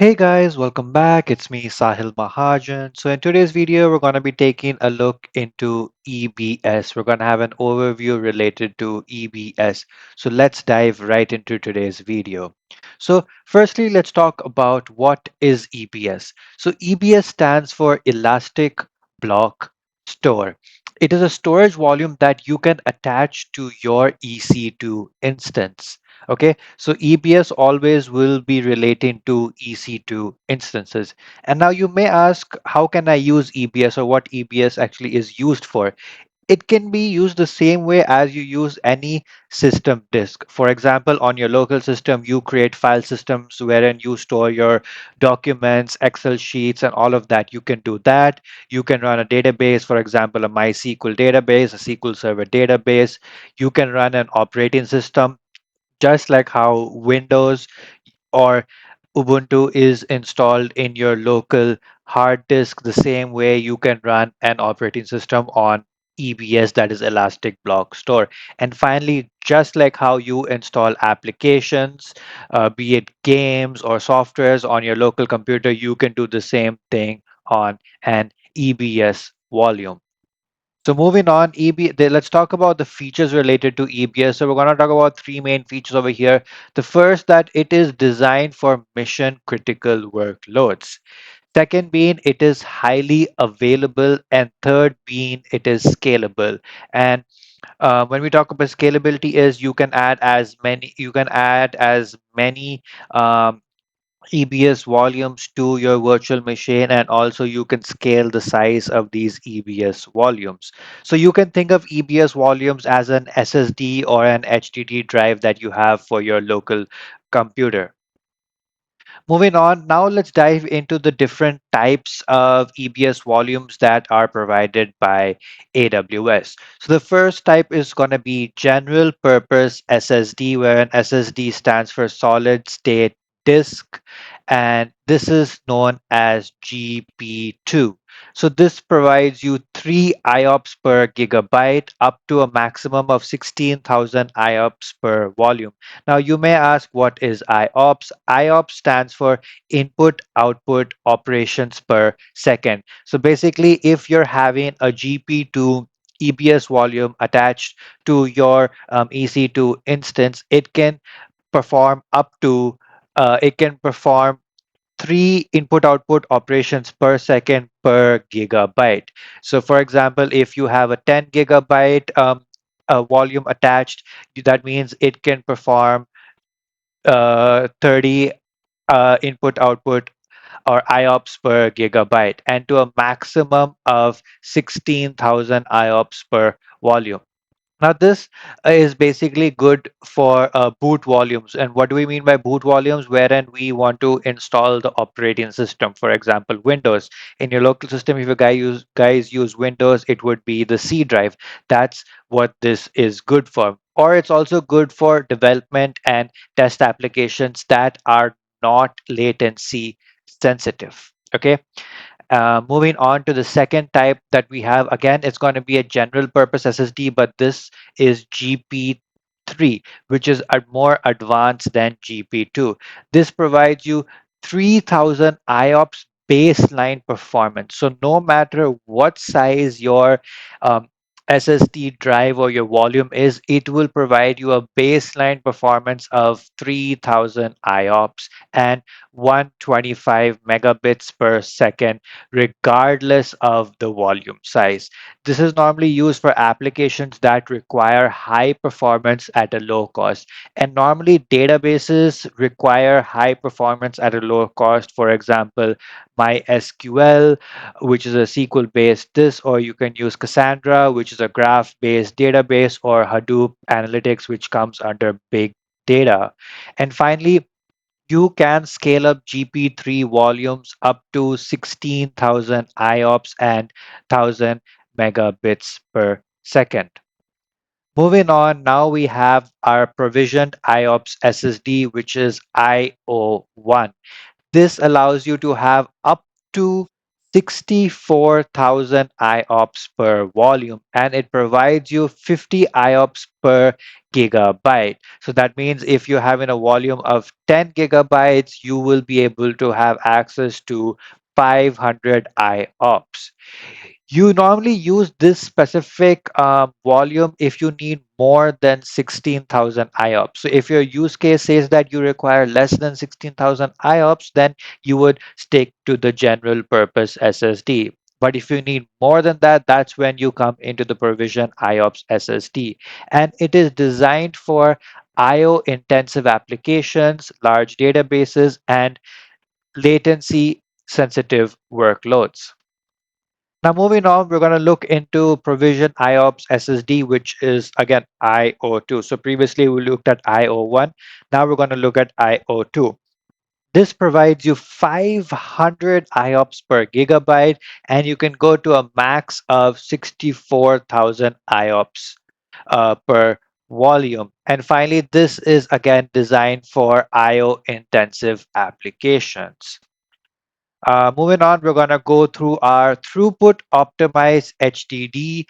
Hey guys, welcome back. It's me, Sahil Mahajan. So in today's video, we're going to be taking a look into EBS. We're going to have an overview related to EBS. So let's dive right into today's video. So firstly, let's talk about what is EBS. So EBS stands for Elastic Block Store. It is a storage volume that you can attach to your EC2 instance. Okay, so EBS always will be relating to EC2 instances. And now you may ask, how can I use EBS or what EBS actually is used for? It can be used the same way as you use any system disk. For example, on your local system, you create file systems wherein you store your documents, Excel sheets, and all of that. You can do that. You can run a database, for example, a MySQL database, a SQL Server database. You can run an operating system just like how Windows or Ubuntu is installed in your local hard disk, the same way you can run an operating system on EBS, that is Elastic Block Store. And finally, just like how you install applications, be it games or softwares on your local computer, you can do the same thing on an EBS volume. So moving on, let's talk about the features related to EBS. So we're going to talk about three main features over here. The first, that it is designed for mission critical workloads. Second being it is highly available, and third being it is scalable. And when we talk about scalability, is you can add as many EBS volumes to your virtual machine, and also you can scale the size of these EBS volumes. So you can think of EBS volumes as an SSD or an HDD drive that you have for your local computer. Moving on, now let's dive into the different types of EBS volumes that are provided by AWS. So the first type is going to be general purpose SSD, where an SSD stands for solid state disk, and this is known as GP2. So this provides you 3 IOPS per gigabyte up to a maximum of 16,000 IOPS per volume. Now, you may ask, what is IOPS? IOPS stands for input output operations per second. So basically, if you're having a GP2 EBS volume attached to your EC2 instance, it can perform 3 input output operations per second per gigabyte. So for example, if you have a 10 gigabyte volume attached, that means it can perform 30 input output or IOPS per gigabyte, and to a maximum of 16,000 IOPS per volume. Now, this is basically good for boot volumes. And what do we mean by boot volumes? Wherein we want to install the operating system, for example, Windows. In your local system, if you guys use Windows, it would be the C drive. That's what this is good for. Or it's also good for development and test applications that are not latency sensitive. Okay. Moving on to the second type that we have, again, it's going to be a general purpose SSD, but this is GP3, which is more advanced than GP2. This provides you 3,000 IOPS baseline performance. So no matter what size your um, SSD drive or your volume is, it will provide you a baseline performance of 3,000 IOPS and 125 megabits per second, regardless of the volume size. This is normally used for applications that require high performance at a low cost. And normally databases require high performance at a low cost. For example, MySQL, which is a SQL based this, or you can use Cassandra, which is a graph based database, or Hadoop Analytics, which comes under big data. And finally, you can scale up GP3 volumes up to 16,000 IOPS and 1,000 megabits per second. Moving on, now we have our provisioned IOPS SSD, which is IO1. This allows you to have up to 64,000 IOPS per volume, and it provides you 50 IOPS per gigabyte. So that means if you have in a volume of 10 gigabytes, you will be able to have access to 500 IOPS. You normally use this specific volume if you need more than 16,000 IOPS. So if your use case says that you require less than 16,000 IOPS, then you would stick to the general purpose SSD. But if you need more than that, that's when you come into the provision IOPS SSD. And it is designed for IO intensive applications, large databases, and latency sensitive workloads. Now, moving on, we're going to look into provision IOPS SSD, which is again IO2. So previously we looked at IO1. Now we're going to look at IO2. This provides you 500 IOPS per gigabyte, and you can go to a max of 64,000 IOPS per volume. And finally, this is again designed for IO intensive applications. Moving on, we're going to go through our throughput optimized HDD,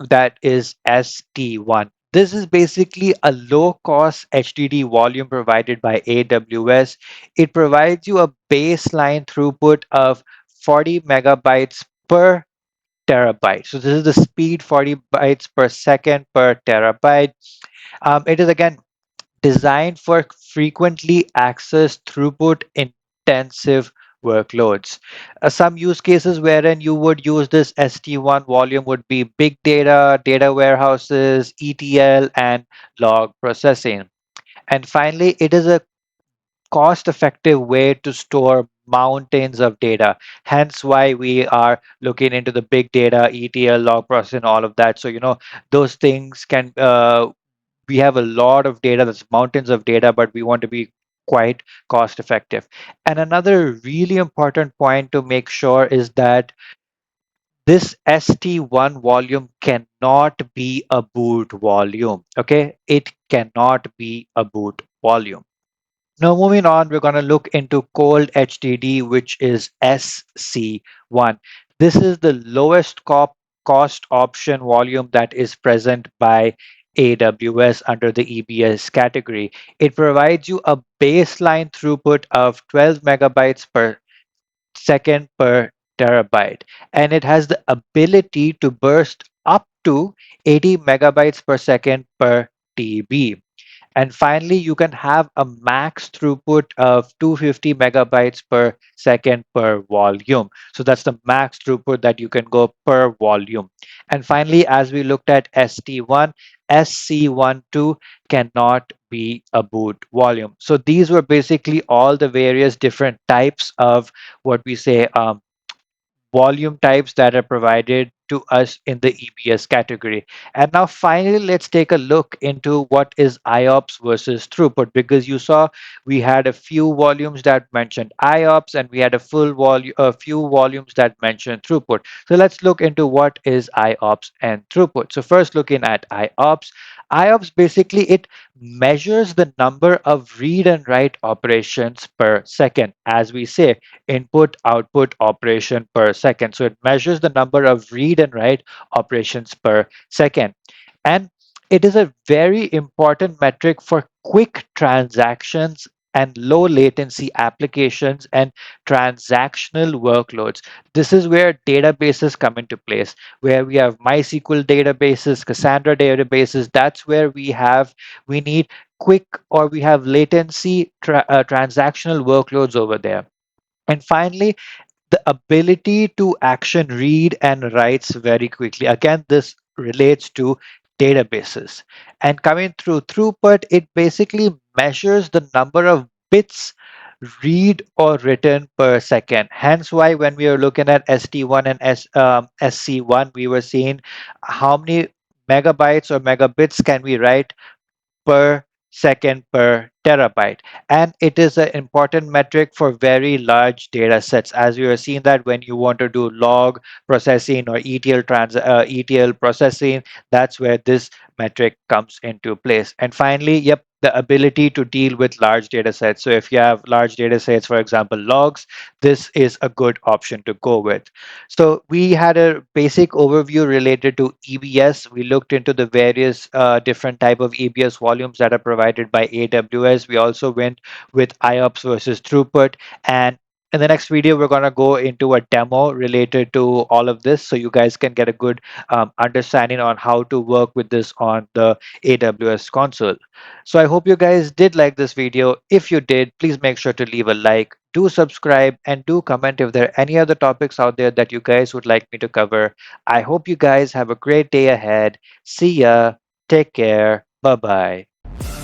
that is ST1. This is basically a low cost HDD volume provided by AWS. It provides you a baseline throughput of 40 megabytes per terabyte. So this is the speed, 40 bytes per second per terabyte. It is again designed for frequently accessed throughput intensive workloads. Some use cases wherein you would use this ST1 volume would be big data, data warehouses, ETL, and log processing. And finally, it is a cost effective way to store mountains of data. Hence why we are looking into the big data, ETL, log processing, all of that. So, those things can we have a lot of data, that's mountains of data, but we want to be quite cost effective. And another really important point to make sure is that this ST1 volume cannot be a boot volume. Okay, it cannot be a boot volume. Now, moving on, we're going to look into cold HDD, which is SC1. This is the lowest cost option volume that is present by AWS under the EBS category. It provides you a baseline throughput of 12 megabytes per second per terabyte, and it has the ability to burst up to 80 megabytes per second per TB. And finally, you can have a max throughput of 250 megabytes per second per volume. So that's the max throughput that you can go per volume. And finally, as we looked at ST1, SC12 cannot be a boot volume. So these were basically all the various different types of what we say volume types that are provided to us in the EBS category. And now finally, let's take a look into what is IOPS versus throughput, because you saw we had a few volumes that mentioned IOPS and we had a few volumes that mentioned throughput. So let's look into what is IOPS and throughput. So first, looking at IOPS. IOPS basically it measures the number of read and write operations per second. As we say, input output operation per second. So it measures the number of read and write operations per second. And it is a very important metric for quick transactions and low latency applications and transactional workloads. This is where databases come into place, where we have MySQL databases, Cassandra databases. That's where we need quick or we have latency transactional workloads over there. And finally, the ability to action read and writes very quickly. Again, this relates to databases. And coming through throughput, it basically measures the number of bits read or written per second. Hence why when we are looking at ST1 and SC1, we were seeing how many megabytes or megabits can we write per second per terabyte. And it is an important metric for very large data sets. As you are seeing that when you want to do log processing or ETL processing, that's where this metric comes into place. And finally, yep, the ability to deal with large data sets. So if you have large data sets, for example, logs, this is a good option to go with. So we had a basic overview related to EBS. We looked into the various different type of EBS volumes that are provided by AWS. We also went with IOPS versus throughput. And in the next video, we're going to go into a demo related to all of this so you guys can get a good understanding on how to work with this on the AWS console. So I hope you guys did like this video. If you did, please make sure to leave a like, do subscribe, and do comment if there are any other topics out there that you guys would like me to cover. I hope you guys have a great day ahead. See ya. Take care. Bye bye.